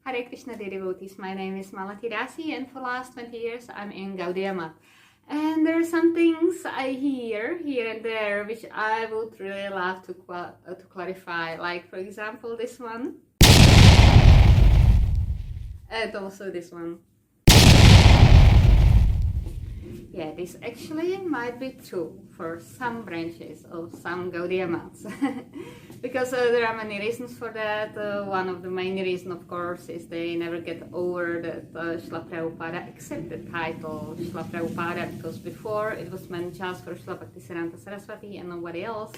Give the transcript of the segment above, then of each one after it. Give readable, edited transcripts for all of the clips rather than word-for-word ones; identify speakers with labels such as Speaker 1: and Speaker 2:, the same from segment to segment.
Speaker 1: Hare Krishna dear devotees, my name is Malati Dasi and for the last 20 years I'm in Gaudiya Math. And there are some things I hear here and there which I would really love to clarify, like for example this one and also this one. Yeah, this actually might be true for some branches of some Gaudiya Maths. Because there are many reasons for that. One of the main reasons, of course, is they never get over that Srila Prabhupada accepted the title Srila Prabhupada, because before it was meant just for Srila Bhaktisiddhanta Saraswati and nobody else.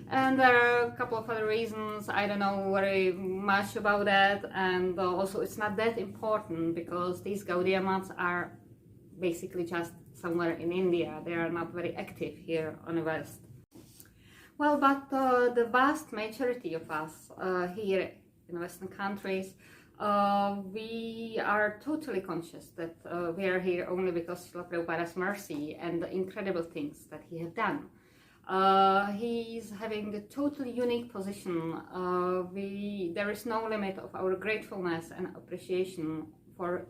Speaker 1: And there are a couple of other reasons. I don't know very much about that, and also it's not that important because these Gaudiya Maths are basically just somewhere in India. They are not very active here on the West. Well, but the vast majority of us here in Western countries, we are totally conscious that we are here only because Srila Prabhupada's mercy and the incredible things that he has done. He's having a totally unique position. There is no limit of our gratefulness and appreciation for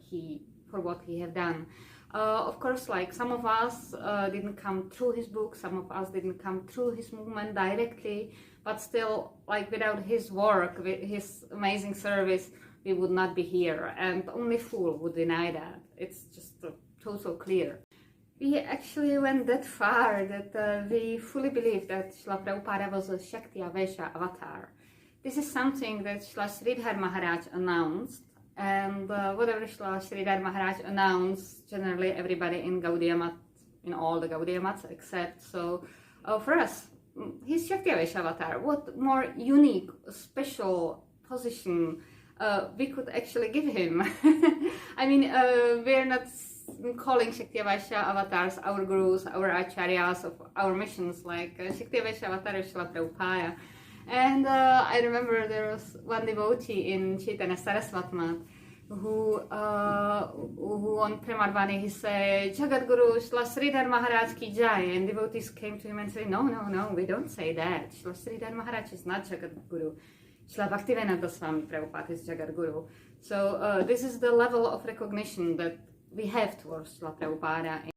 Speaker 1: what he has done. Of course, like some of us didn't come through his book, some of us didn't come through his movement directly, but still, like without his work, with his amazing service, we would not be here, and only fool would deny that. It's just total clear. We actually went that far that we fully believe that Srila Prabhupada was a Shakti Avesha avatar. This is something that Srila Sridhar Maharaj announced. And whatever Srila Sridhar Maharaj announced, generally everybody in Gaudiya Math, in all the Gaudiya Maths except. So for us, he's Shakti Avesha avatar. What more unique, special position we could actually give him? I mean, we're not calling Shakti Avesha avatars our gurus, our acharyas of our missions, like Shakti Avesha avatar is Srila Prabhupada. And I remember there was one devotee in Chaitanya Saraswat Math who on Premadvani he said, Jagat Guru Srila Sridhar Maharaj ki jai, and devotees came to him and said, no, we don't say that. Srila Sridhar Maharaj is not Jagat Guru. Srila Bhaktivedanta Swami Prabhupada is Jagat Guru. So this is the level of recognition that we have towards Srila Prabhupada.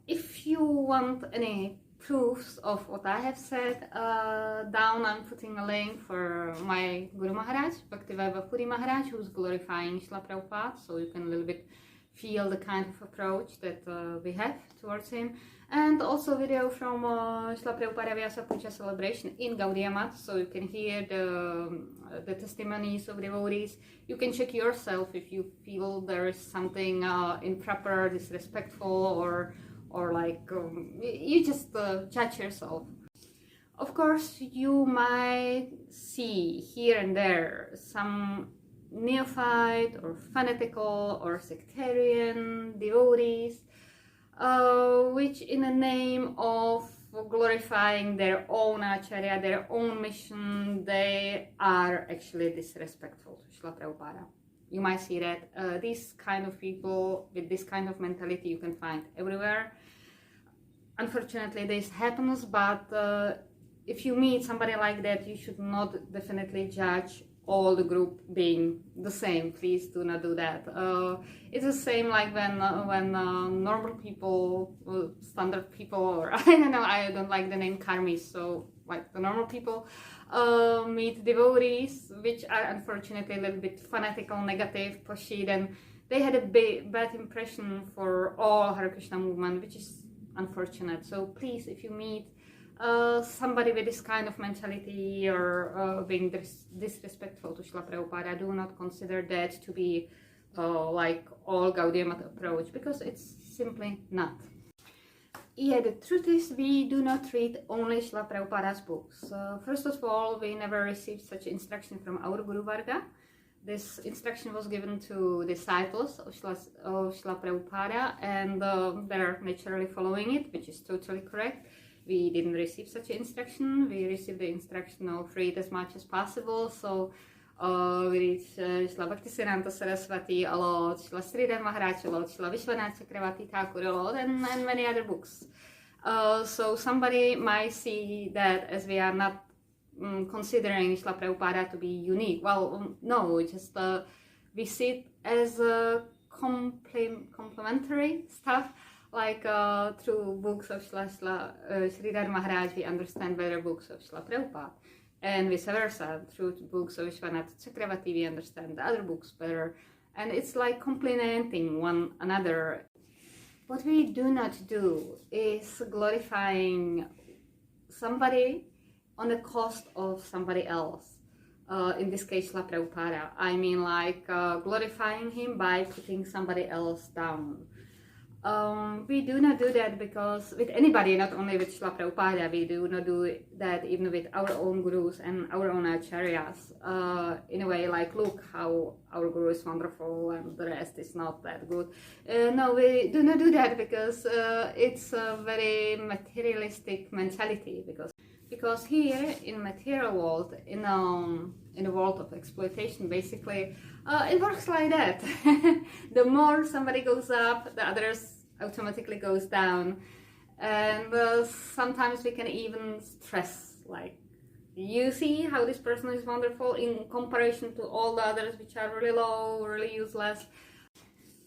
Speaker 1: If you want any proofs of what I have said, down I'm putting a link for my Guru Maharaj, Bhaktivaibhav Puri Maharaj, who's glorifying Srila Prabhupada, so you can a little bit feel the kind of approach that we have towards him. And also video from Srila Prabhupada Vyasa Puja celebration in Gaudiya Math, so you can hear the testimonies of devotees. You can check yourself if you feel there is something improper, disrespectful, or like you just judge yourself. Of course, you might see here and there some neophyte or fanatical or sectarian devotees which in the name of glorifying their own acharya, their own mission, they are actually disrespectful to Srila Prabhupada. You might see that these kind of people with this kind of mentality you can find everywhere. Unfortunately, this happens, but if you meet somebody like that, you should not definitely judge all the group being the same. Please do not do that. It's the same like when normal people, standard people, or I don't know, I don't like the name karmis, so like the normal people meet devotees which are unfortunately a little bit fanatical, negative, pushy, and they had a bad impression for all Hare Krishna movement, which is unfortunate. So please, if you meet somebody with this kind of mentality or being disrespectful to Srila Prabhupada, do not consider that to be like all Gaudiya Math approach, because it's simply not. Yeah, the truth is we do not read only Srila Prabhupada's books. First of all, we never received such instruction from our Guru Varga. This instruction was given to disciples of Srila Prabhupada, and they're naturally following it, which is totally correct. We didn't receive such an instruction. We received the instruction of read as much as possible. So we read Srila Bhaktisiddhanta Saraswati a lot, Srila Sridhar Maharaj a lot, Srila Vishwanath Chakravarti Thakur a lot, and many other books. So somebody might see that as we are not considering Srila Prabhupada to be unique. Well, no, just we see it as complementary stuff. Like through books of Sridhar Maharaj, we understand better books of Srila Prabhupada. And vice versa, through books of Vishwanath Chakravarti, we understand the other books better. And it's like complementing one another. What we do not do is glorifying somebody on the cost of somebody else. In this case, Srila Prabhupada. I mean, like glorifying him by putting somebody else down. We do not do that because with anybody, not only with Srila Prabhupada, we do not do that even with our own gurus and our own acharyas. In a way, like, look how our guru is wonderful and the rest is not that good. No, we do not do that because it's a very materialistic mentality. Because here in material world, in the world of exploitation, basically, it works like that. The more somebody goes up, the others automatically goes down, and sometimes we can even stress, like, you see how this person is wonderful in comparison to all the others which are really low, really useless.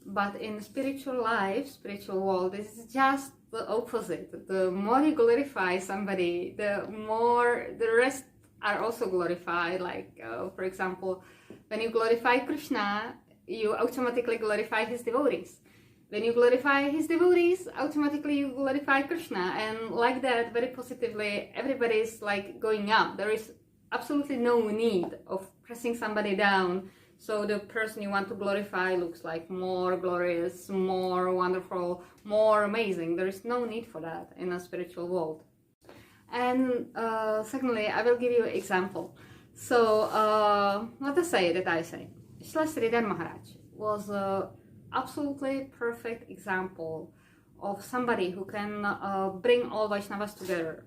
Speaker 1: But in spiritual life, spiritual world, this is just the opposite. The more you glorify somebody, the more the rest are also glorified. Like, for example, when you glorify Krishna, you automatically glorify his devotees. When you glorify his devotees, automatically you glorify Krishna. And like that, very positively, everybody is like going up. There is absolutely no need of pressing somebody down. So the person you want to glorify looks like more glorious, more wonderful, more amazing. There is no need for that in a spiritual world. And secondly, I will give you an example. So let us say that I say Srila Sridhar Maharaj was an absolutely perfect example of somebody who can bring all Vaishnavas together,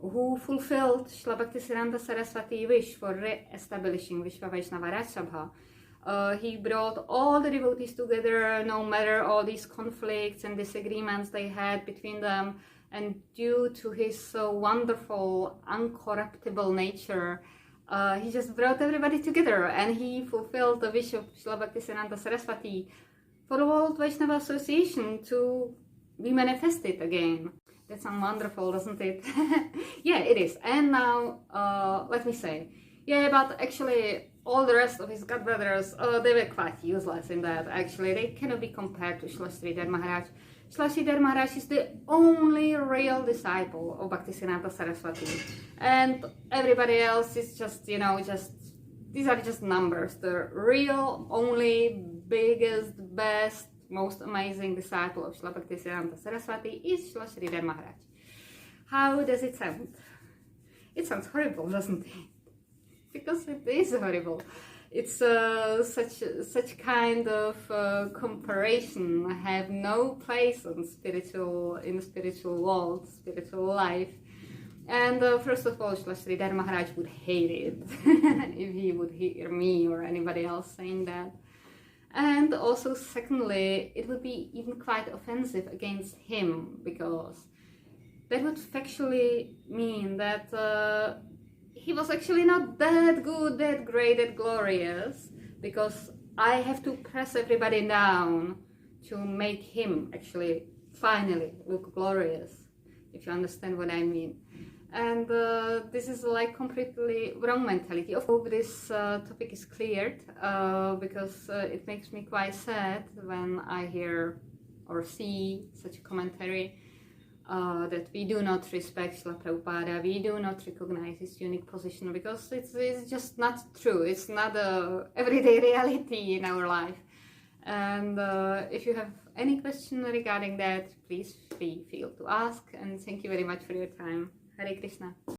Speaker 1: who fulfilled Srila Bhaktisiddhanta Saraswati wish for re-establishing Vishwa Vaishnava Raj Sabha. He brought all the devotees together, no matter all these conflicts and disagreements they had between them, and due to his wonderful, uncorruptible nature, he just brought everybody together, and he fulfilled the wish of Srila Bhaktisiddhanta Saraswati for the World Vaishnava Association to be manifested again. That sounds wonderful, doesn't it? Yeah, it is. And now, let me say, yeah, but actually all the rest of his godbrothers, they were quite useless in that. Actually, they cannot be compared to Srila Sridhar Maharaj. Srila Sridhar Maharaj is the only real disciple of Bhaktisiddhanta Saraswati. And everybody else is just, these are just numbers. The real, only, biggest, best, most amazing disciple of Srila Bhaktisiddhanta Saraswati is Srila Sridhar Maharaj. How does it sound? It sounds horrible, doesn't it? Because it is horrible. It's such kind of comparison have no place in the spiritual world, spiritual life. And first of all, Srila Sridhar Maharaj would hate it if he would hear me or anybody else saying that. And also, secondly, it would be even quite offensive against him, because that would factually mean that he was actually not that good, that great, that glorious, because I have to press everybody down to make him actually finally look glorious, if you understand what I mean. And this is like completely wrong mentality. I hope this topic is cleared, because it makes me quite sad when I hear or see such a commentary that we do not respect Srila Prabhupada, we do not recognize his unique position, because it's just not true. It's not a everyday reality in our life. And if you have any question regarding that, please feel to ask, and thank you very much for your time. Hare Krishna.